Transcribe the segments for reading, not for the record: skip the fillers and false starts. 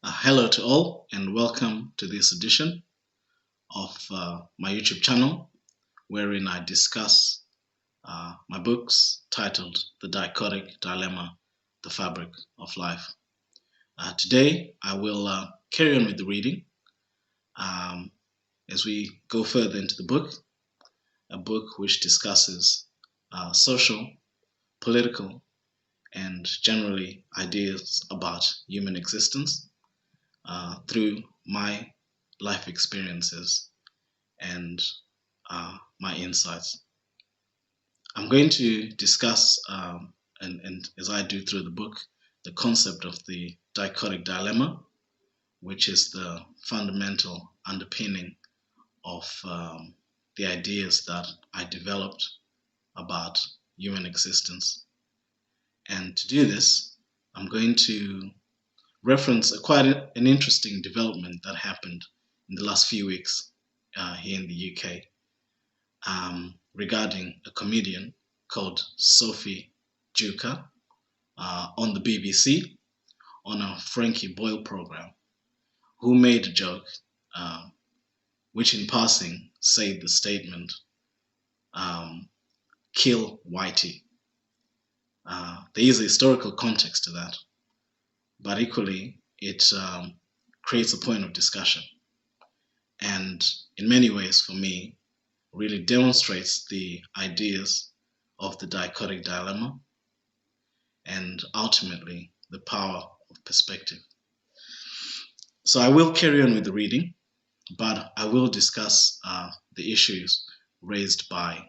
Hello to all, and welcome to this edition of my YouTube channel, wherein I discuss my books titled The Dichotic Dilemma, The Fabric of Life. Today, I will carry on with the reading um, as we go further into the book, a book which discusses social, political, and generally ideas about human existence through my life experiences and my insights. I'm going to discuss, and as I do through the book, the concept of the dichotic dilemma, which is the fundamental underpinning of the ideas that I developed about human existence. And to do this, I'm going to reference quite an interesting development that happened in the last few weeks here in the UK regarding a comedian called Sophie Duker on the BBC on a Frankie Boyle program, who made a joke which in passing said the statement, Kill Whitey. There is a historical context to that, but equally it creates a point of discussion. And in many ways, for me, really demonstrates the ideas of the dichotic dilemma and ultimately the power of perspective. So I will carry on with the reading, but I will discuss the issues raised by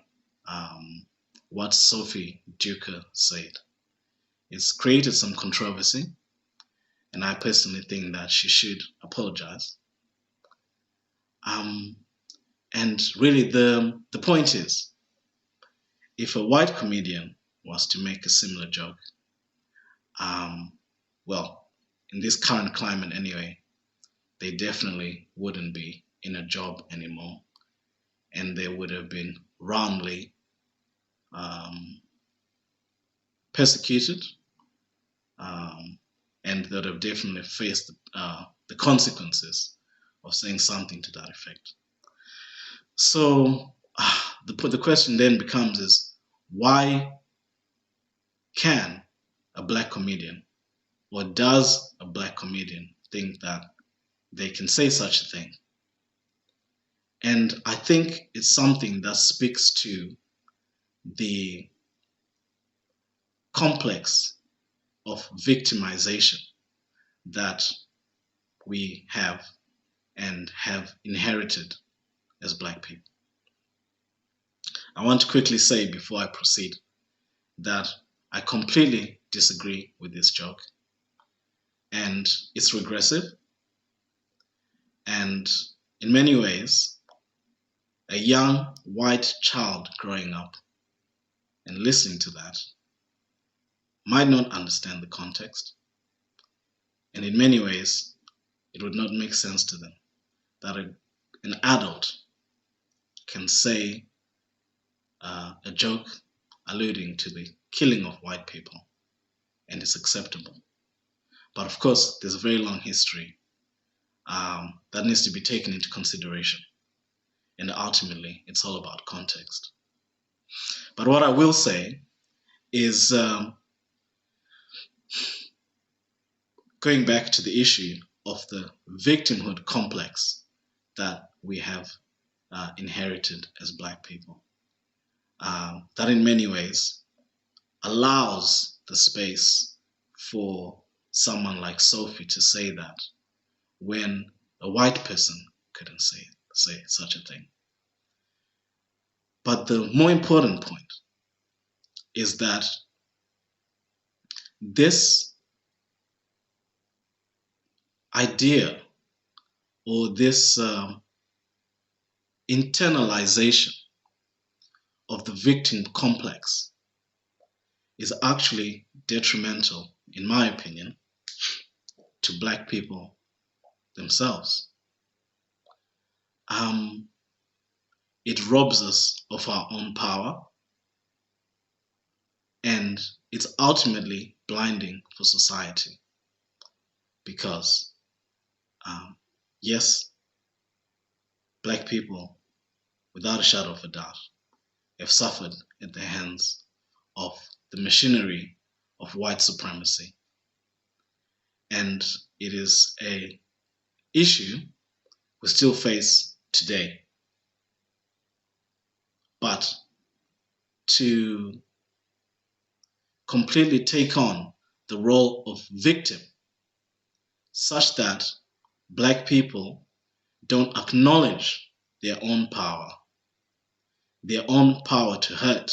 what Sophie Duker said. It's created some controversy, and I personally think that she should apologize. And really the point is, if a white comedian was to make a similar joke, well, in this current climate anyway, they definitely wouldn't be in a job anymore, and they would have been roundly persecuted, and they would have definitely faced the consequences of saying something to that effect. So the question then becomes is, why can a black comedian, or does a black comedian think that they can say such a thing? And I think it's something that speaks to the complex of victimization that we have and have inherited as black people. I want to quickly say before I proceed that I completely disagree with this joke, and it's regressive, and in many ways a young white child growing up and listening to that might not understand the context, and in many ways it would not make sense to them that an adult can say a joke alluding to the killing of white people and it's acceptable. But of course, there's a very long history that needs to be taken into consideration, and ultimately it's all about context. But what I will say is, going back to the issue of the victimhood complex that we have inherited as black people, that in many ways allows the space for someone like Sophie to say that when a white person couldn't say such a thing. But the more important point is that this idea, or this internalization of the victim complex, is actually detrimental, in my opinion, to black people themselves. It robs us of our own power, and it's ultimately blinding for society, because, yes, black people, without a shadow of a doubt, have suffered at the hands of the machinery of white supremacy. And it is an issue we still face today. But to completely take on the role of victim such that black people don't acknowledge their own power to hurt,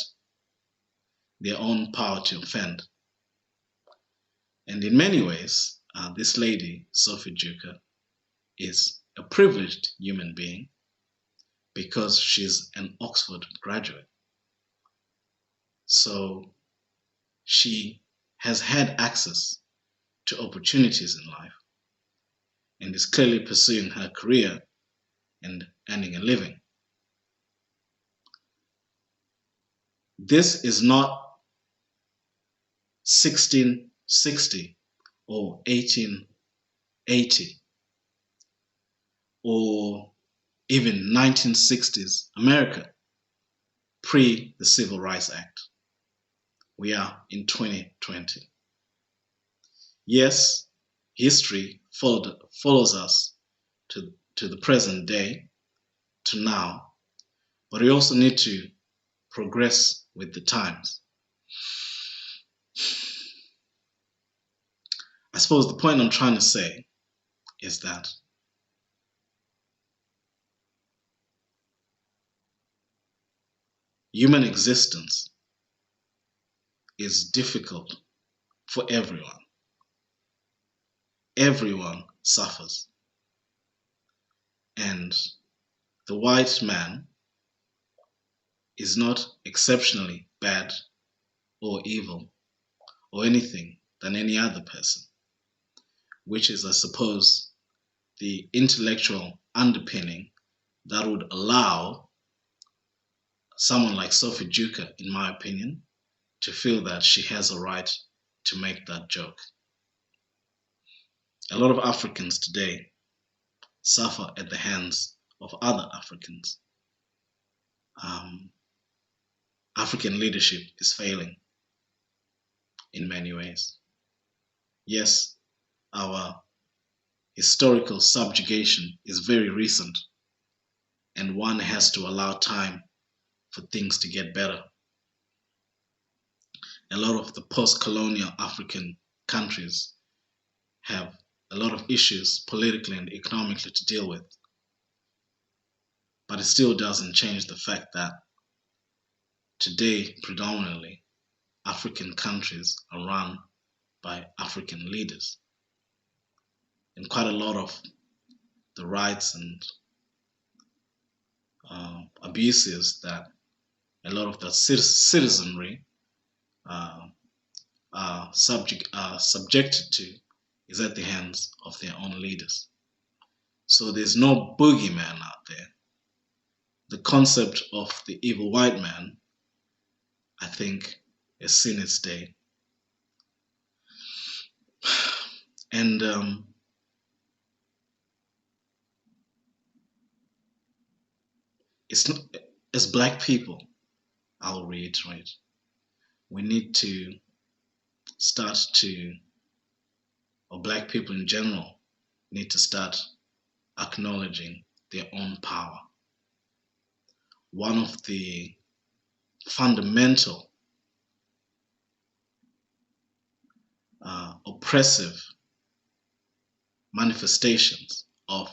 their own power to offend. And in many ways, this lady, Sophie Duker, is a privileged human being because she's an Oxford graduate. So she has had access to opportunities in life and is clearly pursuing her career and earning a living. This is not 1660 or 1880 or even 1960s America pre the Civil Rights Act. We are in 2020. Yes, history follows us to the present day, to now, but we also need to progress with the times. I suppose the point I'm trying to say is that human existence is difficult for everyone. Everyone suffers. And the white man is not exceptionally bad or evil or anything than any other person, which is, I suppose, the intellectual underpinning that would allow someone like Sophie Duker, in my opinion, to feel that she has a right to make that joke. A lot of Africans today suffer at the hands of other Africans. African leadership is failing in many ways. Yes, our historical subjugation is very recent, and one has to allow time for things to get better. A lot of the post-colonial African countries have a lot of issues politically and economically to deal with. But it still doesn't change the fact that today, predominantly, African countries are run by African leaders. And quite a lot of the rights and abuses that a lot of the citizenry are subjected to is at the hands of their own leaders. So there's no boogeyman out there. The concept of the evil white man, I think, has seen its day. And it's not, as black people, I'll reiterate, we need to start to, or black people in general, need to start acknowledging their own power. One of the fundamental oppressive manifestations of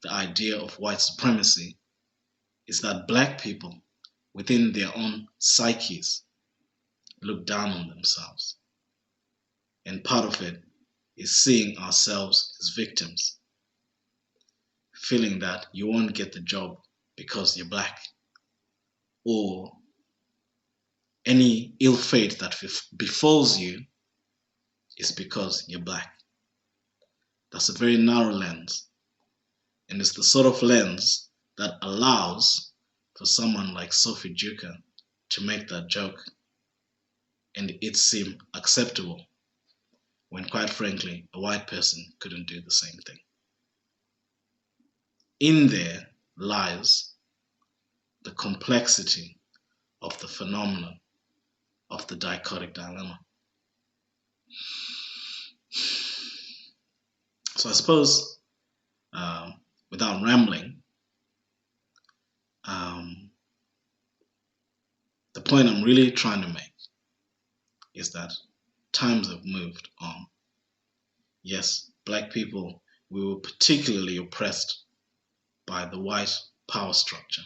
the idea of white supremacy is that black people within their own psyches look down on themselves. And part of it is seeing ourselves as victims, feeling that you won't get the job because you're black, or any ill fate that befalls you is because you're black. That's a very narrow lens, and it's the sort of lens that allows for someone like Sophie Duker to make that joke and it seem acceptable, when quite frankly, a white person couldn't do the same thing. In there lies the complexity of the phenomenon of the dichotic dilemma. So I suppose, without rambling, the point I'm really trying to make is that times have moved on. Yes, black people, we were particularly oppressed by the white power structure,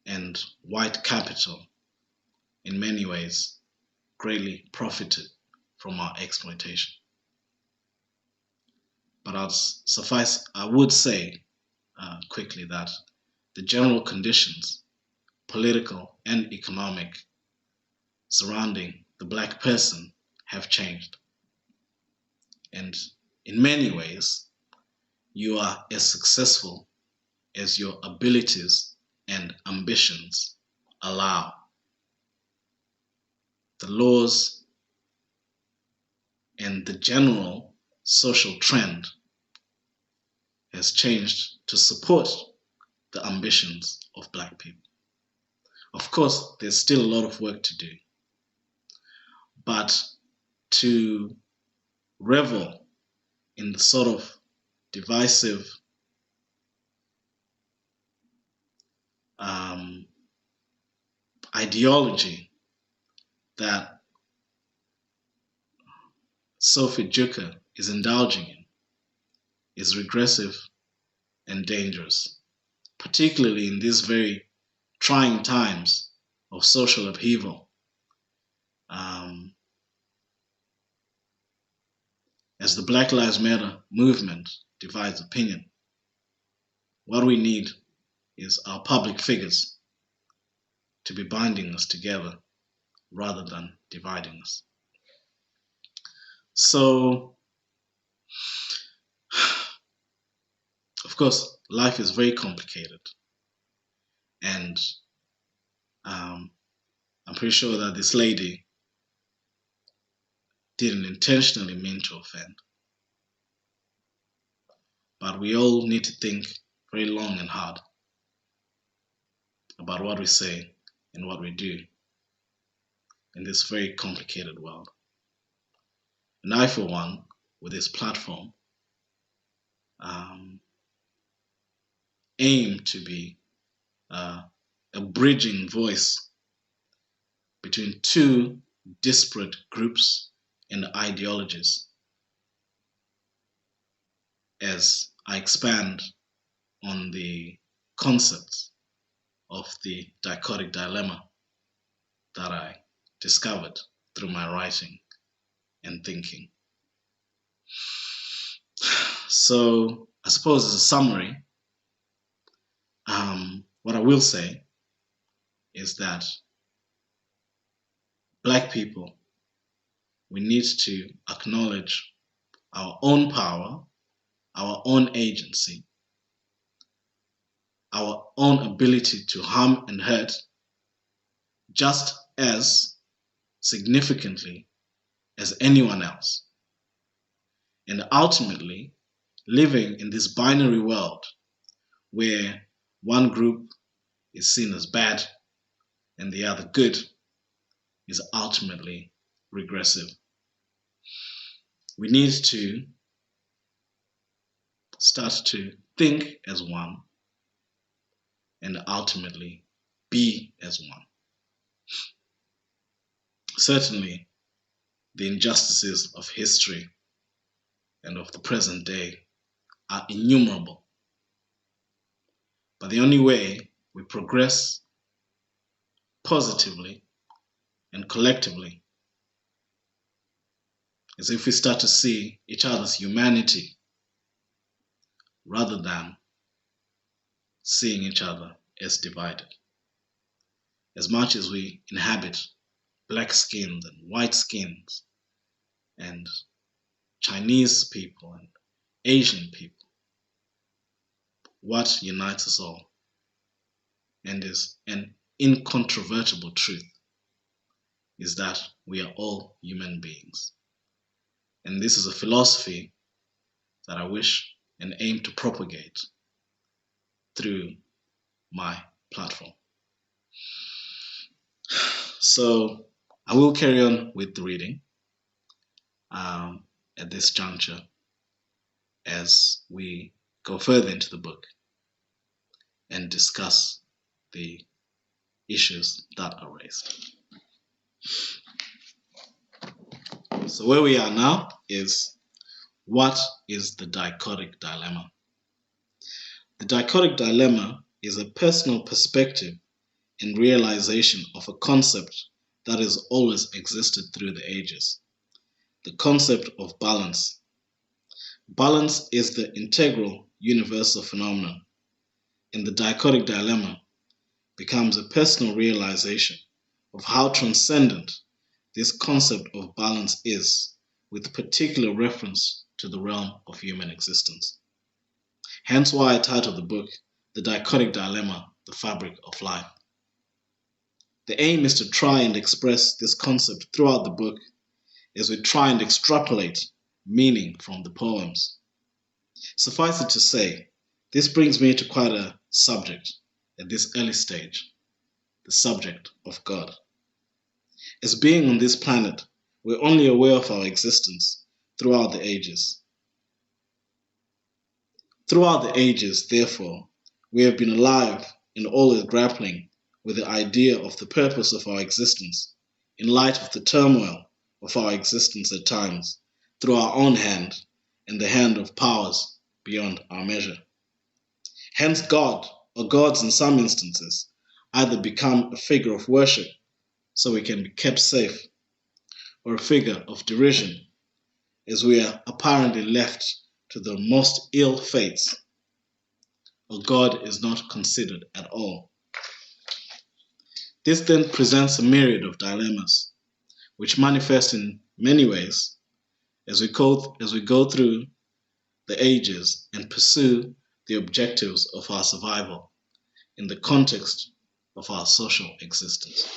and white capital in many ways greatly profited from our exploitation. But I would say quickly that the general conditions, political and economic, surrounding the black person have changed. And in many ways, you are as successful as your abilities and ambitions allow. The laws and the general social trend has changed to support the ambitions of black people. Of course, there's still a lot of work to do, but to revel in the sort of divisive ideology that Sophie Juker is indulging in is regressive and dangerous, particularly in these very trying times of social upheaval. As the Black Lives Matter movement divides opinion, what we need is our public figures to be binding us together rather than dividing us. So, of course, life is very complicated, and I'm pretty sure that this lady didn't intentionally mean to offend. But we all need to think very long and hard about what we say and what we do in this very complicated world. And I, for one, with this platform, aim to be a bridging voice between two disparate groups and ideologies as I expand on the concepts of the dichotic dilemma that I discovered through my writing and thinking. So I suppose as a summary, what I will say is that black people, we need to acknowledge our own power, our own agency, our own ability to harm and hurt just as significantly as anyone else. And ultimately, living in this binary world where one group is seen as bad and the other good is ultimately regressive. We need to start to think as one and ultimately be as one. Certainly, the injustices of history and of the present day are innumerable. But the only way we progress positively and collectively is if we start to see each other's humanity rather than seeing each other as divided. As much as we inhabit black skins and white skins and Chinese people and Asian people, what unites us all and is an incontrovertible truth is that we are all human beings. And this is a philosophy that I wish and aim to propagate through my platform. So I will carry on with the reading at this juncture as we go further into the book and discuss the issues that are raised. So where we are now is, what is the dichotic dilemma? The dichotic dilemma is a personal perspective and realization of a concept that has always existed through the ages. The concept of balance. Balance is the integral universal phenomenon, and the dichotic dilemma becomes a personal realization of how transcendent this concept of balance is, with particular reference to the realm of human existence. Hence why I titled the book, The Dichotic Dilemma, The Fabric of Life. The aim is to try and express this concept throughout the book as we try and extrapolate meaning from the poems. Suffice it to say, this brings me to quite a subject at this early stage, the subject of God. As being on this planet, we're only aware of our existence throughout the ages. Throughout the ages, therefore, we have been alive and always grappling with the idea of the purpose of our existence in light of the turmoil of our existence at times through our own hand and the hand of powers beyond our measure. Hence God, or gods in some instances, either become a figure of worship so we can be kept safe, or a figure of derision as we are apparently left to the most ill fates, or God is not considered at all. This then presents a myriad of dilemmas, which manifest in many ways as we go through the ages and pursue the objectives of our survival in the context of our social existence.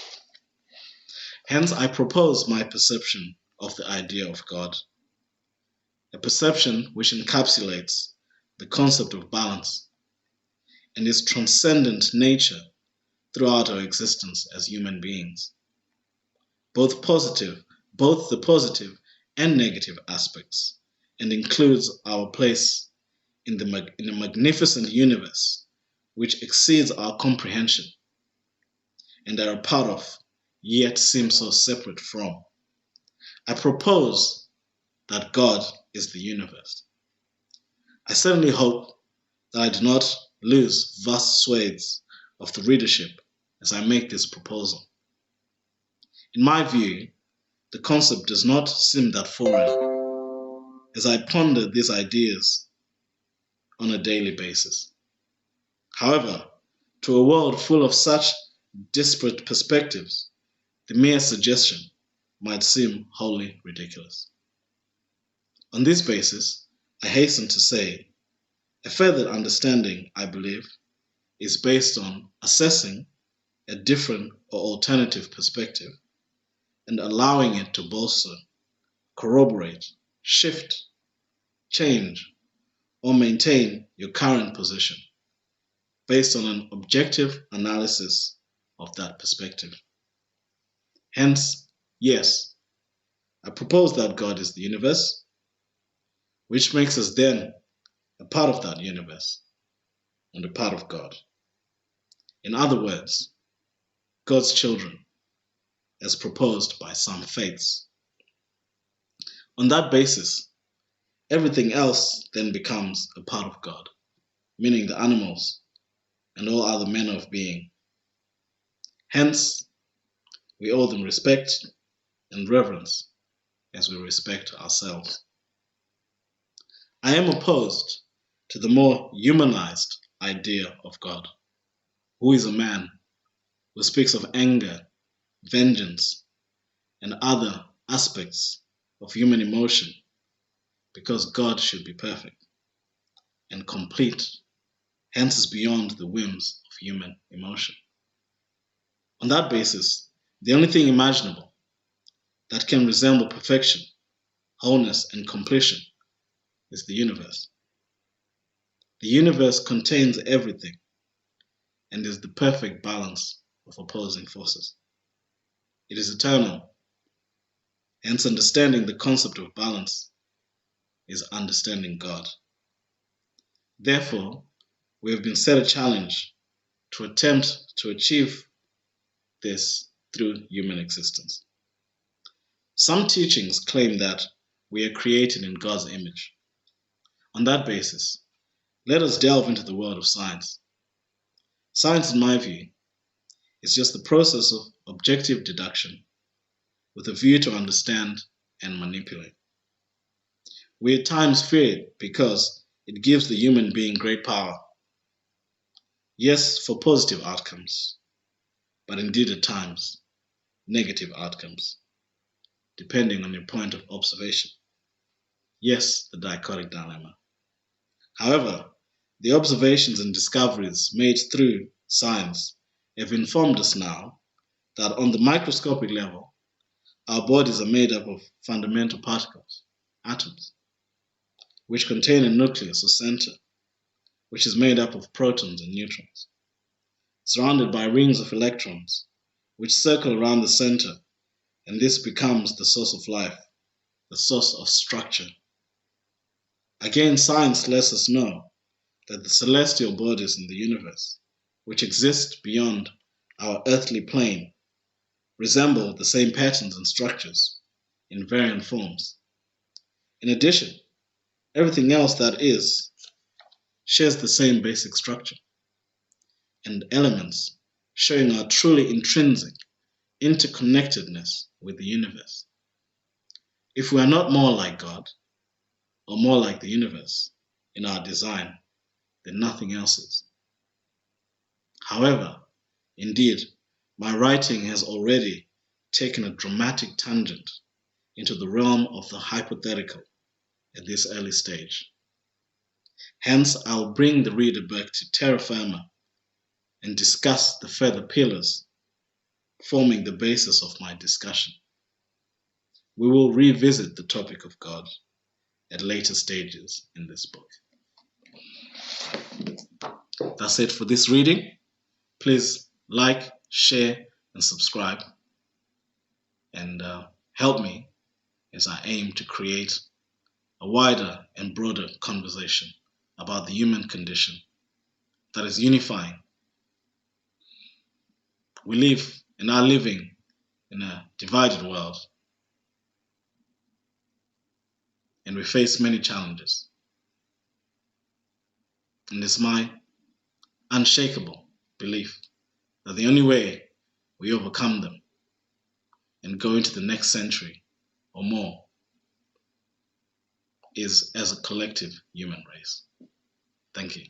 Hence, I propose my perception of the idea of God, a perception which encapsulates the concept of balance and its transcendent nature throughout our existence as human beings. Both the positive and negative aspects, and includes our place in a magnificent universe which exceeds our comprehension and are a part of, yet seem so separate from. I propose that God is the universe. I certainly hope that I do not lose vast swathes of the readership as I make this proposal. In my view, the concept does not seem that foreign as I ponder these ideas on a daily basis. However, to a world full of such disparate perspectives, the mere suggestion might seem wholly ridiculous. On this basis, I hasten to say, a further understanding, I believe, is based on assessing a different or alternative perspective and allowing it to bolster, corroborate, shift, change, or maintain your current position based on an objective analysis of that perspective. Hence, yes, I propose that God is the universe, which makes us then a part of that universe and a part of God. In other words, God's children, as proposed by some faiths. On that basis, everything else then becomes a part of God, meaning the animals and all other manner of being. Hence, we owe them respect and reverence as we respect ourselves. I am opposed to the more humanized idea of God, who is a man, who speaks of anger, vengeance, and other aspects of human emotion, because God should be perfect and complete, hence is beyond the whims of human emotion. On that basis, the only thing imaginable that can resemble perfection, wholeness, and completion is the universe. The universe contains everything and is the perfect balance of opposing forces. It is eternal. Hence, understanding the concept of balance is understanding God. Therefore, we have been set a challenge to attempt to achieve this through human existence. Some teachings claim that we are created in God's image. On that basis, let us delve into the world of science. Science, in my view, is just the process of objective deduction with a view to understand and manipulate. We at times fear it because it gives the human being great power. Yes, for positive outcomes, but indeed at times, negative outcomes, depending on your point of observation. Yes, the dichotic dilemma. However, the observations and discoveries made through science have informed us now that on the microscopic level, our bodies are made up of fundamental particles, atoms, which contain a nucleus or center, which is made up of protons and neutrons, surrounded by rings of electrons, which circle around the center, and this becomes the source of life, the source of structure. Again, science lets us know that the celestial bodies in the universe, which exist beyond our earthly plane, resemble the same patterns and structures in varying forms. In addition, everything else that is shares the same basic structure and elements, showing our truly intrinsic interconnectedness with the universe. If we are not more like God, or more like the universe in our design, then nothing else is. However, indeed, my writing has already taken a dramatic tangent into the realm of the hypothetical at this early stage. Hence, I'll bring the reader back to terra firma and discuss the further pillars forming the basis of my discussion. We will revisit the topic of God at later stages in this book. That's it for this reading. Please like, share, and subscribe, and help me as I aim to create a wider and broader conversation about the human condition that is unifying. We live and are living in a divided world, and we face many challenges. And it's my unshakable belief that the only way we overcome them and go into the next century or more is as a collective human race. Thank you.